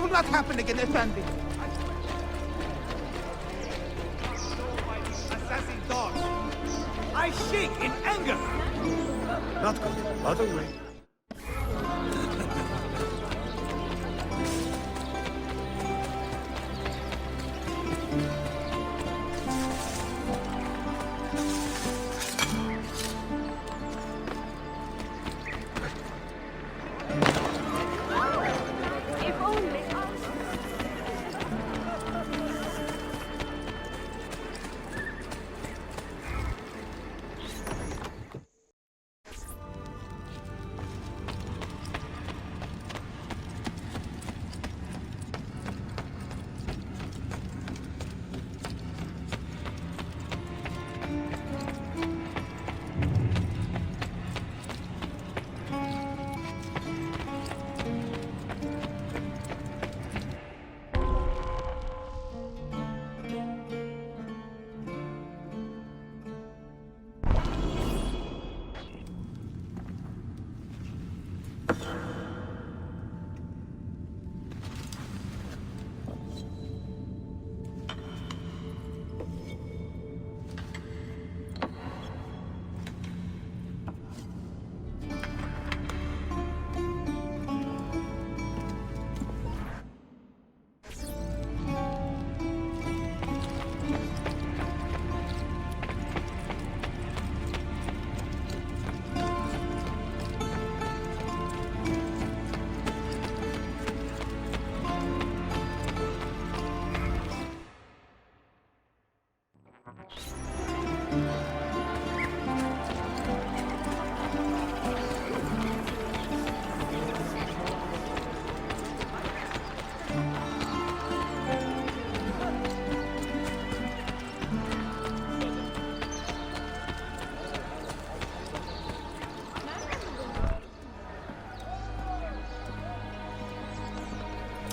will not happen again, Effendi. Assassin dogs. I shake in anger. Not good. Other way.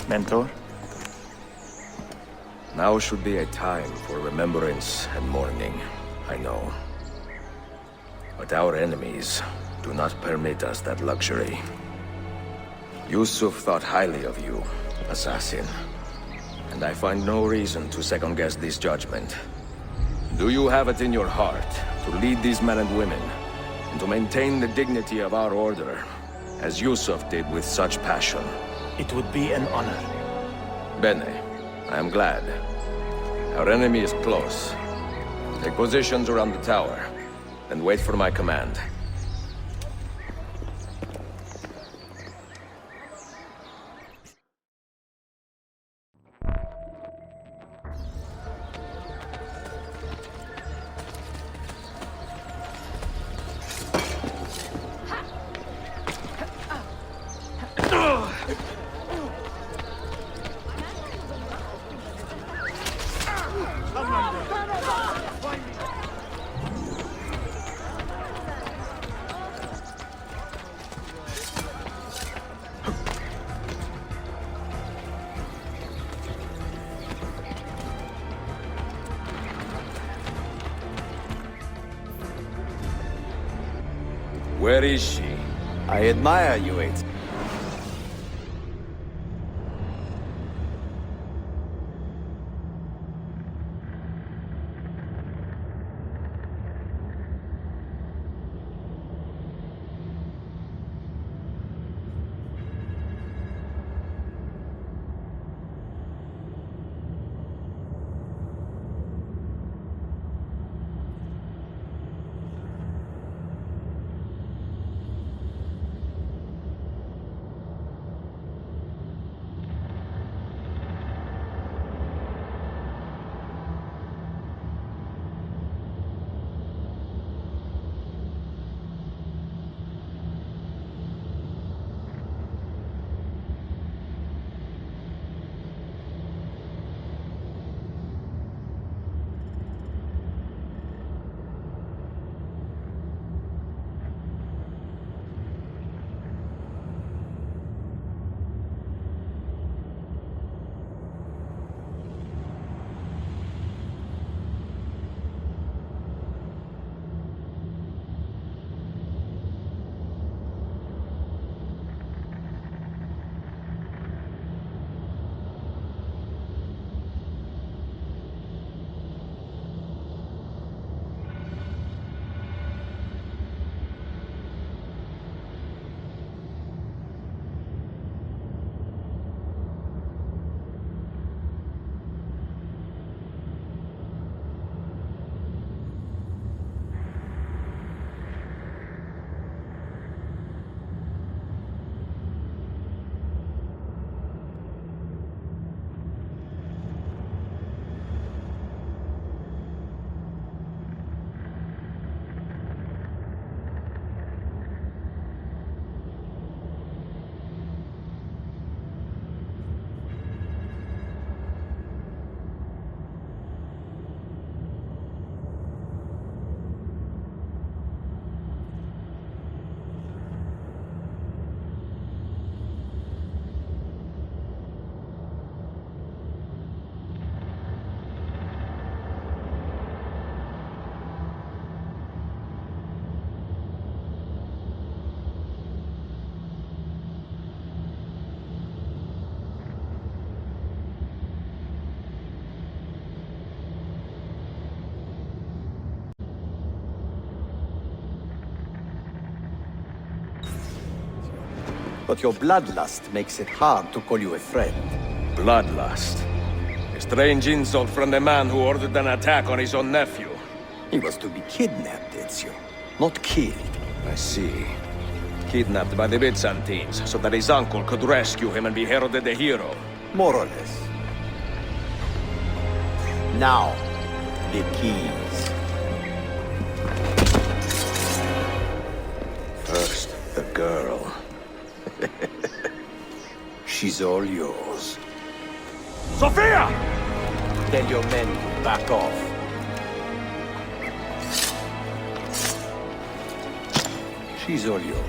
Mentor? Now should be a time for remembrance and mourning, I know. But our enemies do not permit us that luxury. Yusuf thought highly of you, assassin. And I find no reason to second-guess this judgment. Do you have it in your heart to lead these men and women, and to maintain the dignity of our order, as Yusuf did with such passion? It would be an honor. Bene, I am glad. Our enemy is close. Take positions around the tower, and wait for my command. Where is she? I admire you, it. But your bloodlust makes it hard to call you a friend. Bloodlust. A strange insult from the man who ordered an attack on his own nephew. He was to be kidnapped, Ezio, not killed. I see. Kidnapped by the Byzantines, so that his uncle could rescue him and be heralded a hero. More or less. Now, the keys. First, the girl. She's all yours. Sophia! Tell your men to back off. She's all yours.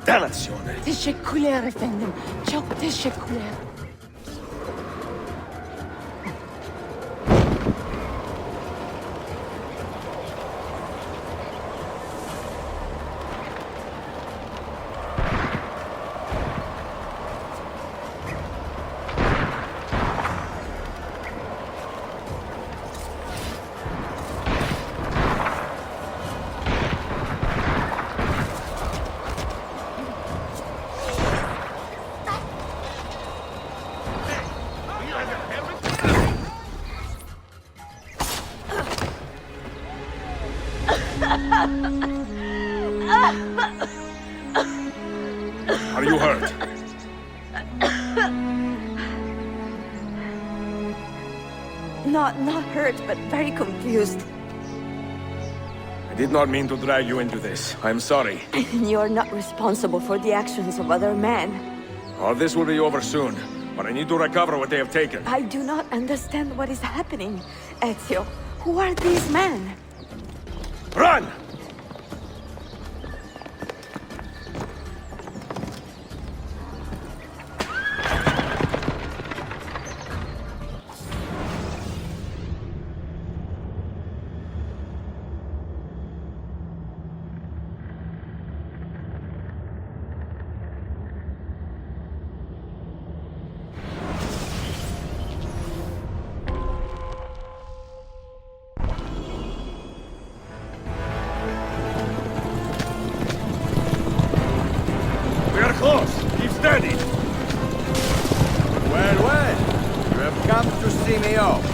Dannazione! Teşekkürler efendim. Çok teşekkürler. Are you hurt? Not hurt, but very confused. I did not mean to drag you into this. I'm sorry. You're not responsible for the actions of other men. All this will be over soon, but I need to recover what they have taken. I do not understand what is happening. Ezio, who are these men? Run! We are close. Keep steady. Well, well. You have come to see me off.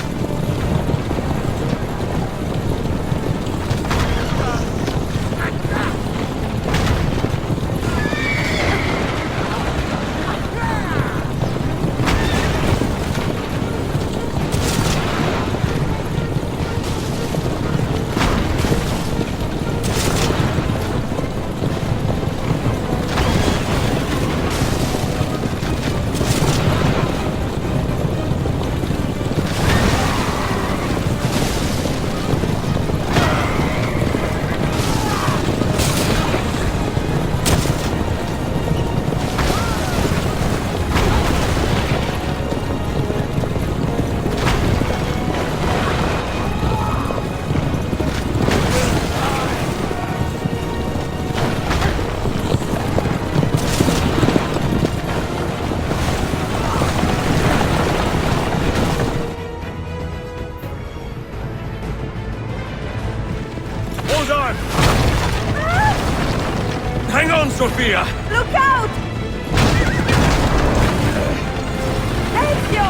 Hold on! Hang on, Sophia! Look out! Ezio!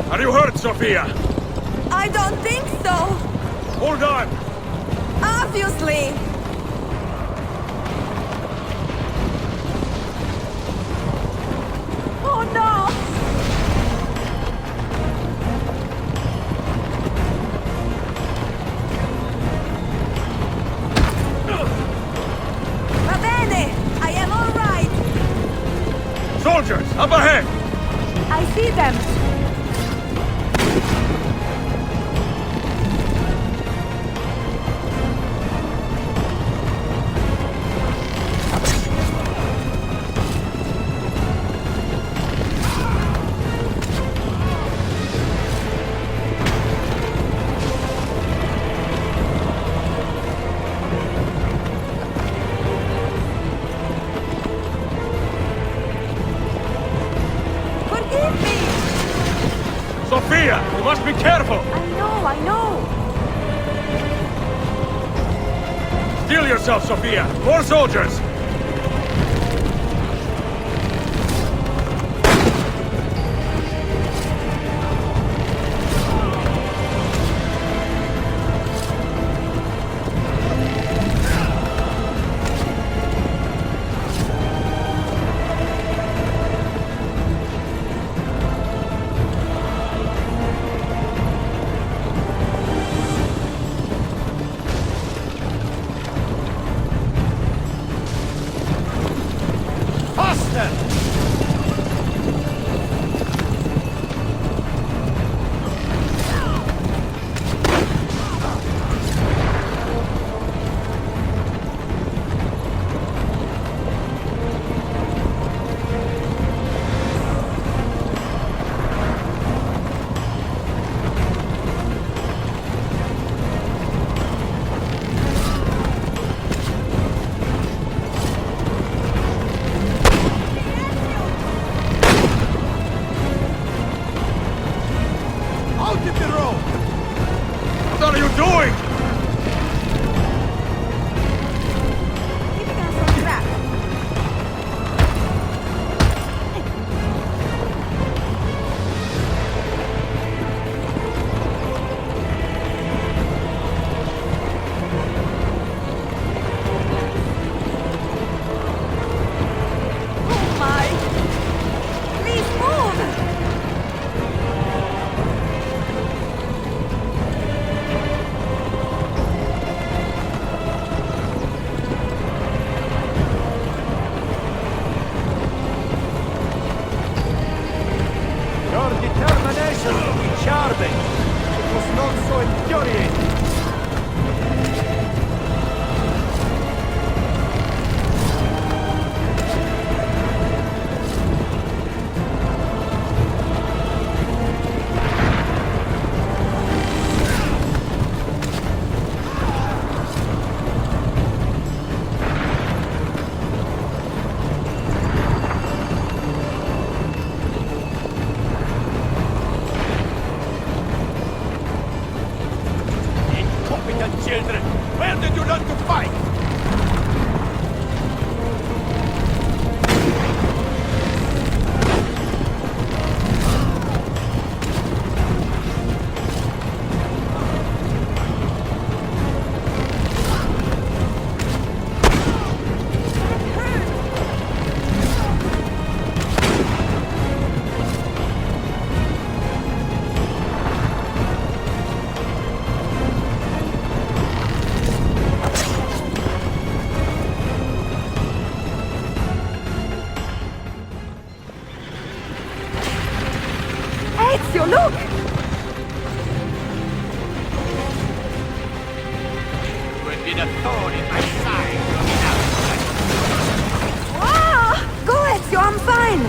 Are you hurt, Sophia? I don't think so! Hold on! Obviously! Oh no! Va bene! I am all right! Soldiers, up ahead! I see them! Forgive me! Sophia, you must be careful! I know! Steel yourself, Sophia! More soldiers! Faster! Out of the road! What are you doing? Keeping us on track. Oh my! Please move! Your determination to be charming. It was not so infuriating. Incompetent children! Where did you learn to fight? Ezio, look! You have been a thorn in my side long enough. Ah! Go, Ezio, I'm fine!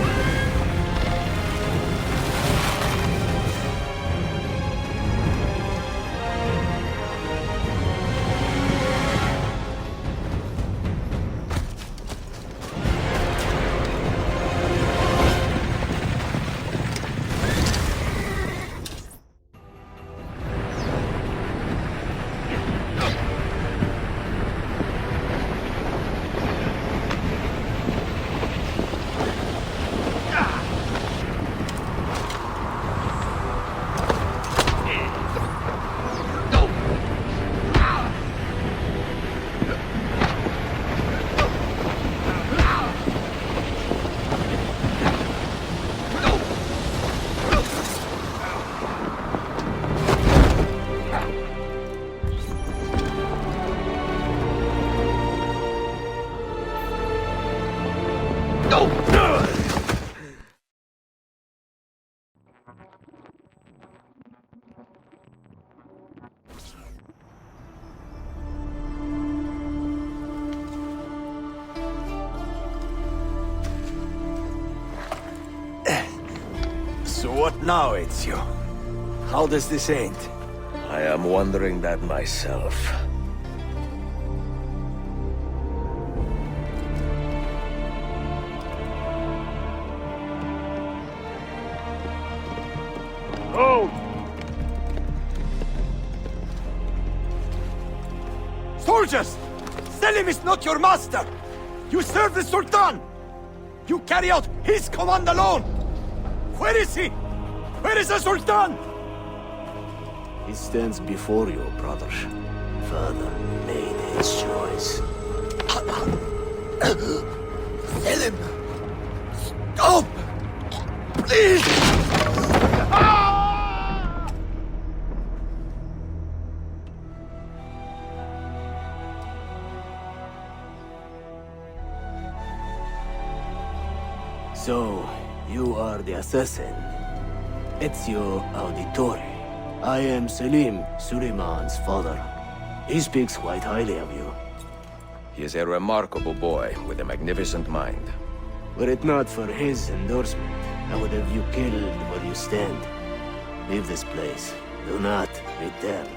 What now, Ezio? How does this end? I am wondering that myself. Oh! Soldiers! Selim is not your master! You serve the Sultan! You carry out his command alone! Where is he? Where is the Sultan? He stands before you, brother. Father made his choice. Selim! Stop! Please! So, you are the assassin. Ezio Auditore. I am Selim, Suleiman's father. He speaks quite highly of you. He is a remarkable boy with a magnificent mind. Were it not for his endorsement, I would have you killed where you stand. Leave this place. Do not return.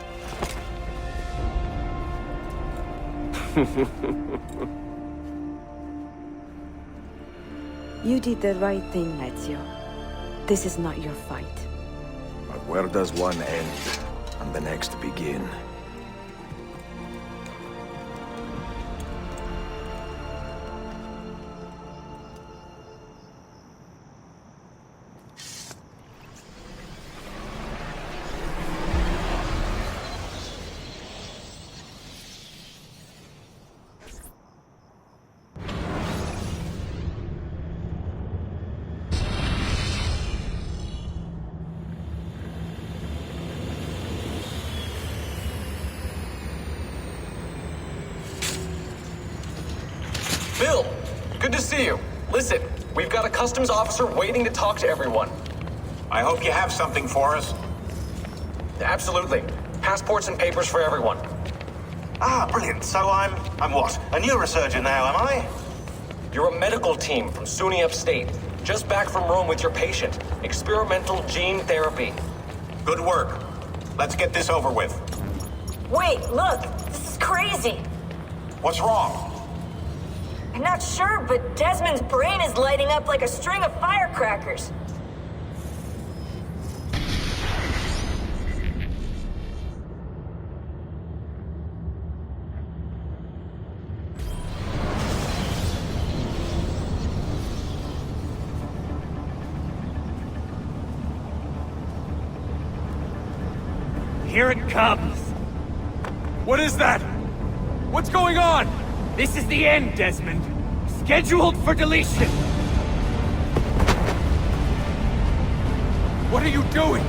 You did the right thing, Ezio. This is not your fight. But where does one end and the next begin? Bill, good to see you. Listen, we've got a customs officer waiting to talk to everyone. I hope you have something for us. Absolutely. Passports and papers for everyone. Ah, brilliant. So I'm what? A neurosurgeon now, am I? You're a medical team from SUNY Upstate. Just back from Rome with your patient. Experimental gene therapy. Good work. Let's get this over with. Wait, look! This is crazy! What's wrong? I'm not sure, but Desmond's brain is lighting up like a string of firecrackers. Here it comes! What is that? What's going on? This is the end, Desmond. Scheduled for deletion. What are you doing?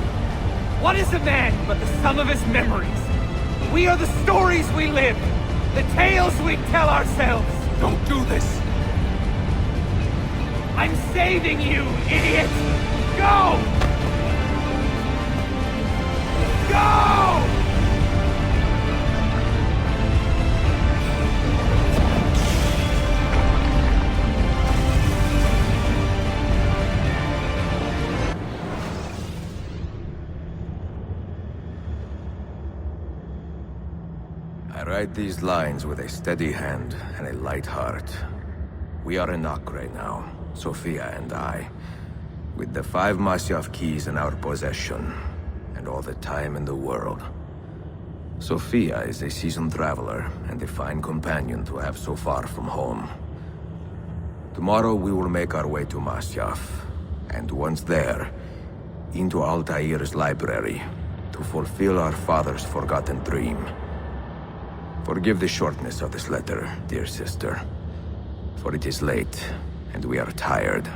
What is a man but the sum of his memories? We are the stories we live, the tales we tell ourselves. Don't do this! I'm saving you, idiot! Go! Go! I write these lines with a steady hand and a light heart. We are in Acre now, Sofia and I, with the 5 Masyaf keys in our possession, and all the time in the world. Sofia is a seasoned traveler, and a fine companion to have so far from home. Tomorrow we will make our way to Masyaf, and once there, into Altair's library, to fulfill our father's forgotten dream. Forgive the shortness of this letter, dear sister, for it is late, and we are tired.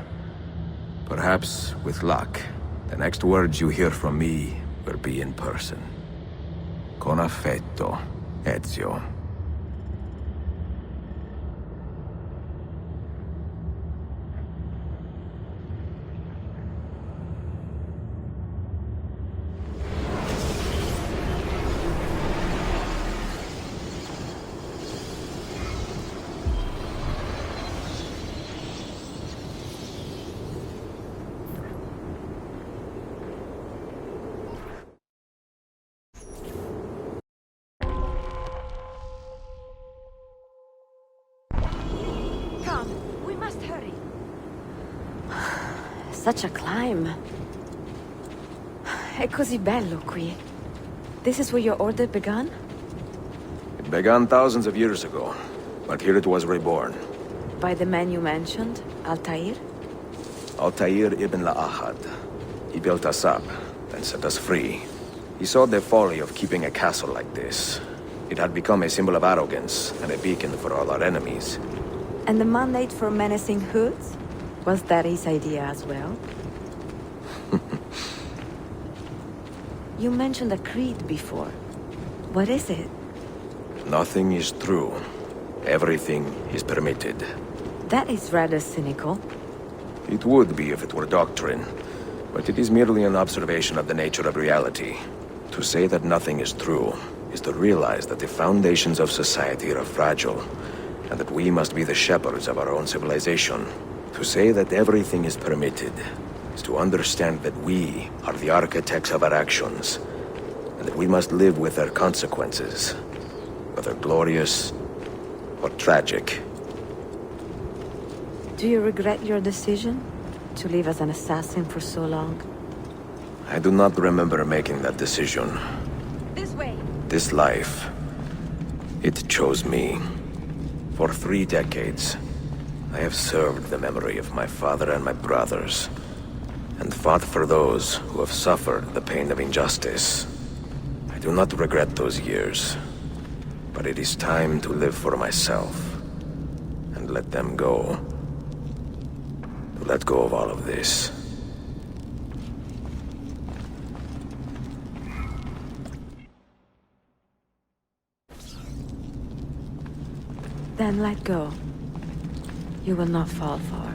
Perhaps, with luck, the next words you hear from me will be in person. Con affetto, Ezio. Such a climb. È così bello qui. This is where your order began? It began thousands of years ago, but here it was reborn. By the man you mentioned, Altair? Altair ibn La'ahad. He built us up and set us free. He saw the folly of keeping a castle like this. It had become a symbol of arrogance and a beacon for all our enemies. And the mandate for menacing hoods? Was that his idea as well? You mentioned a creed before. What is it? Nothing is true. Everything is permitted. That is rather cynical. It would be if it were doctrine, but it is merely an observation of the nature of reality. To say that nothing is true is to realize that the foundations of society are fragile, and that we must be the shepherds of our own civilization. To say that everything is permitted is to understand that we are the architects of our actions, and that we must live with their consequences, whether glorious or tragic. Do you regret your decision to live as an assassin for so long? I do not remember making that decision. This way. This life, it chose me. For 3 decades, I have served the memory of my father and my brothers, and fought for those who have suffered the pain of injustice. I do not regret those years, but it is time to live for myself, and let them go. To let go of all of this. Then let go. You will not fall far.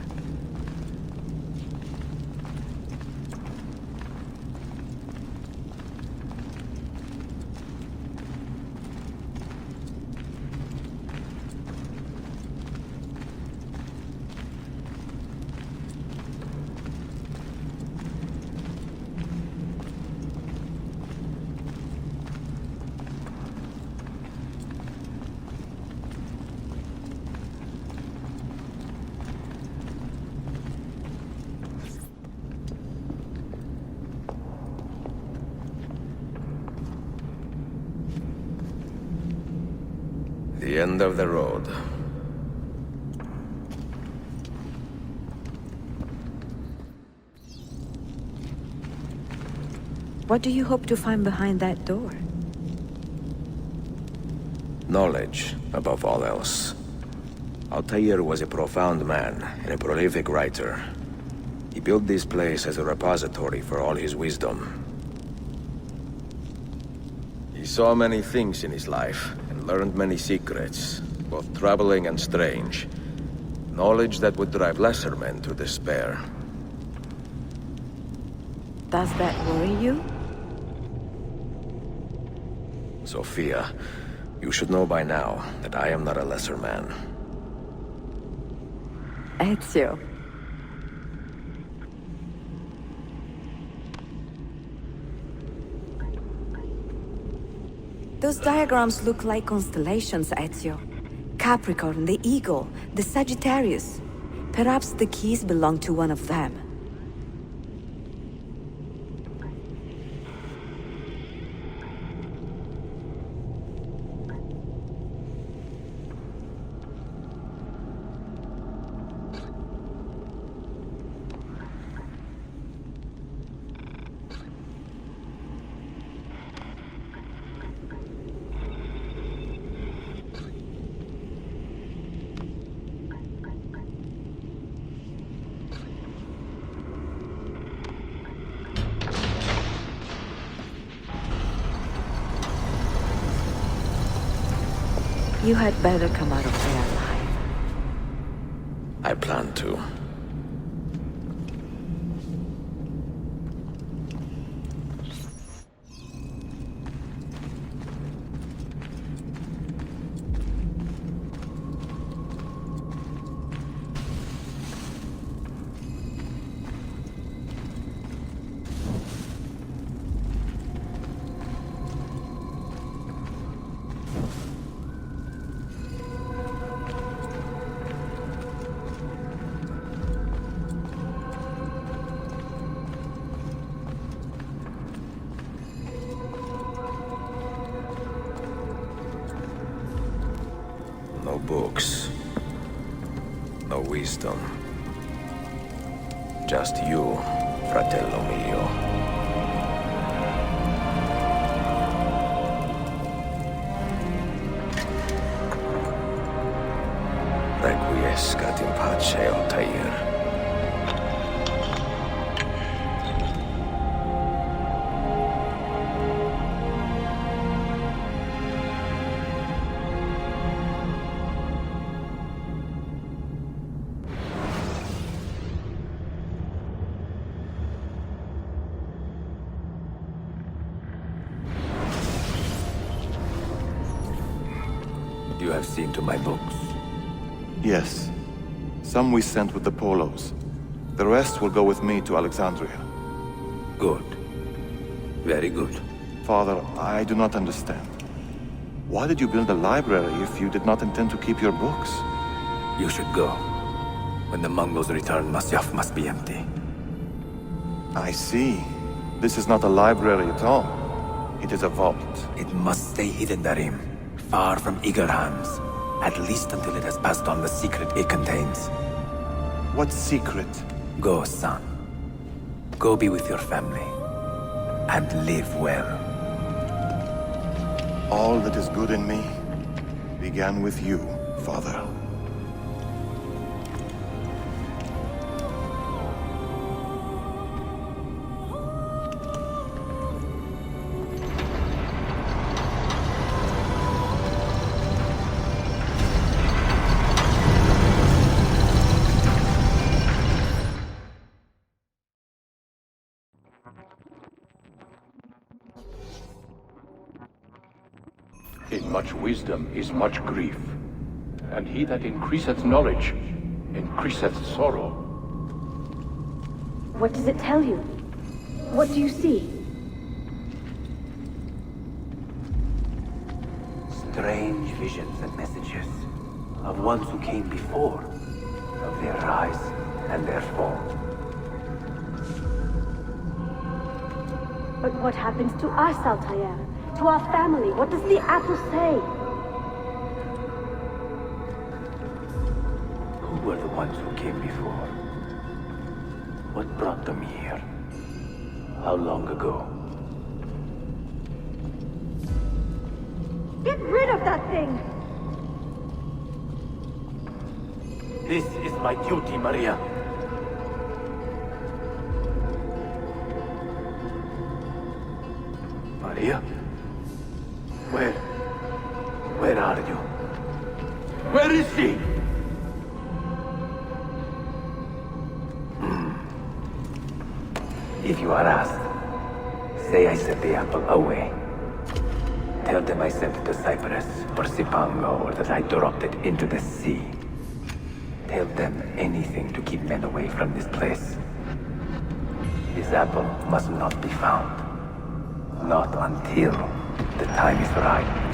The end of the road. What do you hope to find behind that door? Knowledge, above all else. Altair was a profound man and a prolific writer. He built this place as a repository for all his wisdom. He saw many things in his life, and learned many secrets, both troubling and strange. Knowledge that would drive lesser men to despair. Does that worry you? Sophia, you should know by now that I am not a lesser man. Ezio. Those diagrams look like constellations, Ezio. Capricorn, the Eagle, the Sagittarius. Perhaps the keys belong to one of them. You had better come out of there alive. I plan to. books. No wisdom. Just you, fratello mio. Requiescat in pace, Altair. You have seen to my books. Yes. Some we sent with the Polos. The rest will go with me to Alexandria. Good. Very good. Father, I do not understand. Why did you build a library if you did not intend to keep your books? You should go. When the Mongols return, Masyaf must be empty. I see. This is not a library at all. It is a vault. It must stay hidden, Darim. Far from eager hands. At least until it has passed on the secret it contains. What secret? Go, son. Go be with your family. And live well. All that is good in me began with you, Father. In much wisdom is much grief, and he that increaseth knowledge increaseth sorrow. What does it tell you? What do you see? Strange visions and messages of ones who came before, of their rise and their fall. But what happens to us, Altair? To our family? What does the apple say? Who were the ones who came before? What brought them here? How long ago? Get rid of that thing! This is my duty, Maria. Maria? Where are you? Where is she? If you are asked, say I sent the apple away. Tell them I sent it to Cyprus or Cipango, or that I dropped it into the sea. Tell them anything to keep men away from this place. This apple must not be found. Not until the time is right.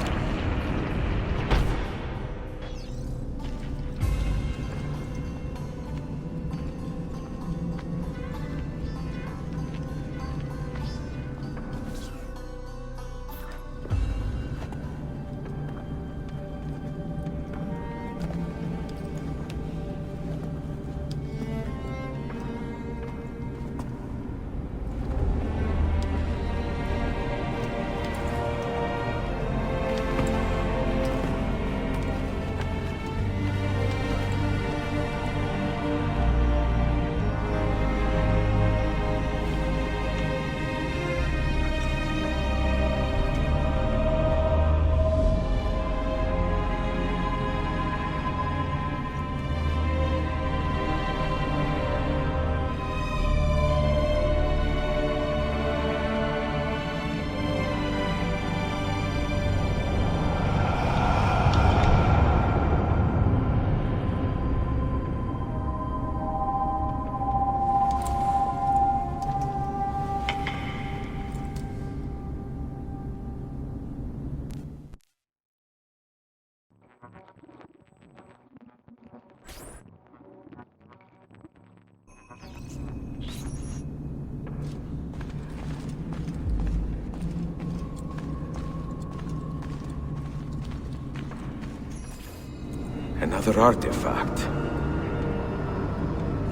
Another artifact.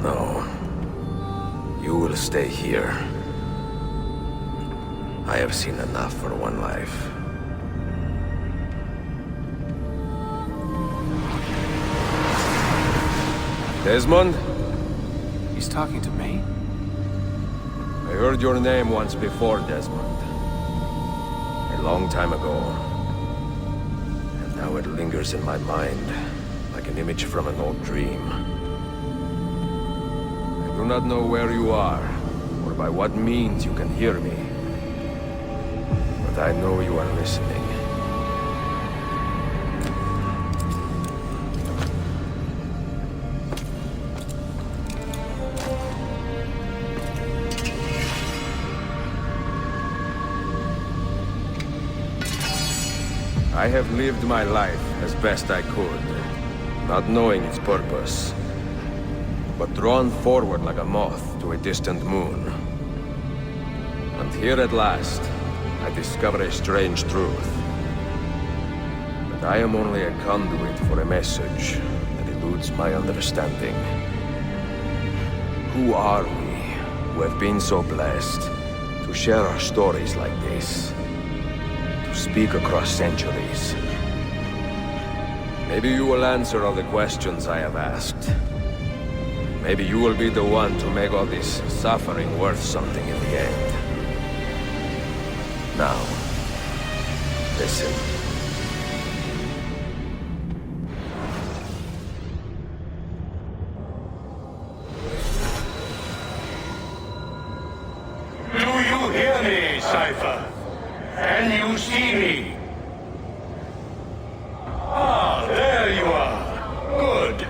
No. You will stay here. I have seen enough for one life. Desmond? He's talking to me? I heard your name once before, Desmond. A long time ago. And now it lingers in my mind, like an image from an old dream. I do not know where you are, or by what means you can hear me. But I know you are listening. I have lived my life as best I could, not knowing its purpose, but drawn forward like a moth to a distant moon. And here at last, I discover a strange truth. That I am only a conduit for a message that eludes my understanding. Who are we, who have been so blessed to share our stories like this? To speak across centuries. Maybe you will answer all the questions I have asked. Maybe you will be the one to make all this suffering worth something in the end. Now, listen. Do you hear me, Cypher? Can you see me? Ah, there you are. Good.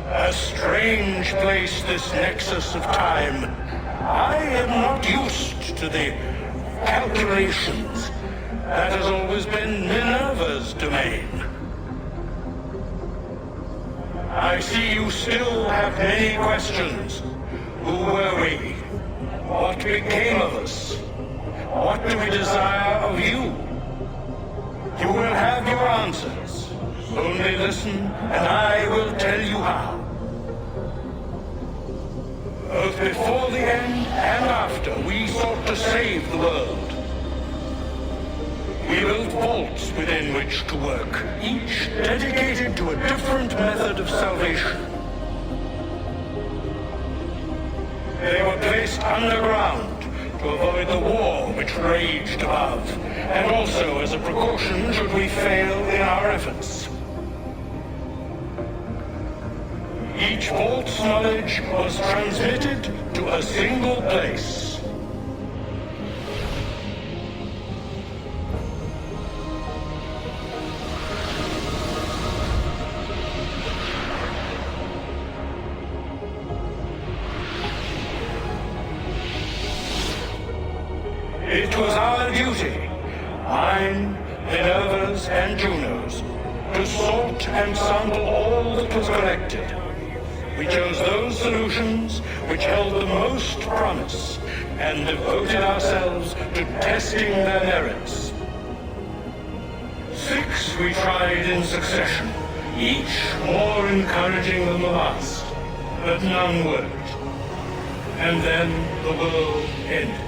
A strange place, this nexus of time. I am not used to the calculations. That has always been Minerva's domain. I see you still have many questions. Who were we? What became of us? What do we desire of you? You will have your answers. Only listen, and I will tell you how. Both before the end and after, we sought to save the world. We built vaults within which to work, each dedicated to a different method of salvation. They were placed underground to avoid the war which raged above, and also as a precaution should we fail in our efforts. Each vault's knowledge was transmitted to a single place. It was our duty, mine, Minerva's, and Juno's, to sort and sample all that was collected. We chose those solutions which held the most promise, and devoted ourselves to testing their merits. 6 we tried in succession, each more encouraging than the last, but none worked. And then the world ended.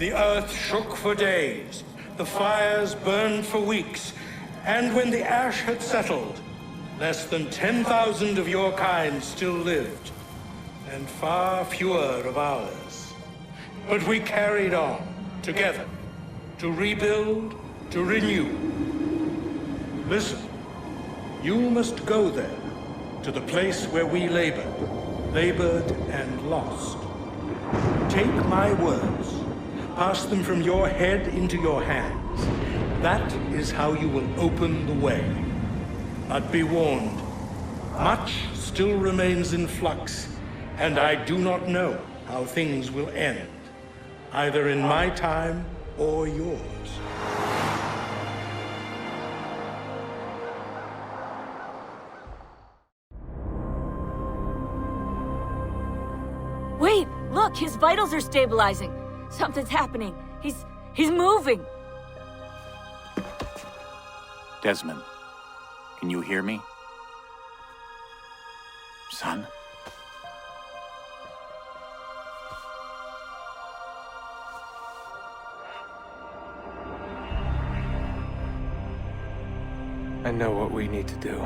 The earth shook for days, the fires burned for weeks, and when the ash had settled, less than 10,000 of your kind still lived, and far fewer of ours. But we carried on, together, to rebuild, to renew. Listen, you must go there, to the place where we labored and lost. Take my words, pass them from your head into your hands. That is how you will open the way. But be warned, much still remains in flux, and I do not know how things will end, either in my time or yours. Wait, look, his vitals are stabilizing. Something's happening. He's moving. Desmond, can you hear me? Son? I know what we need to do.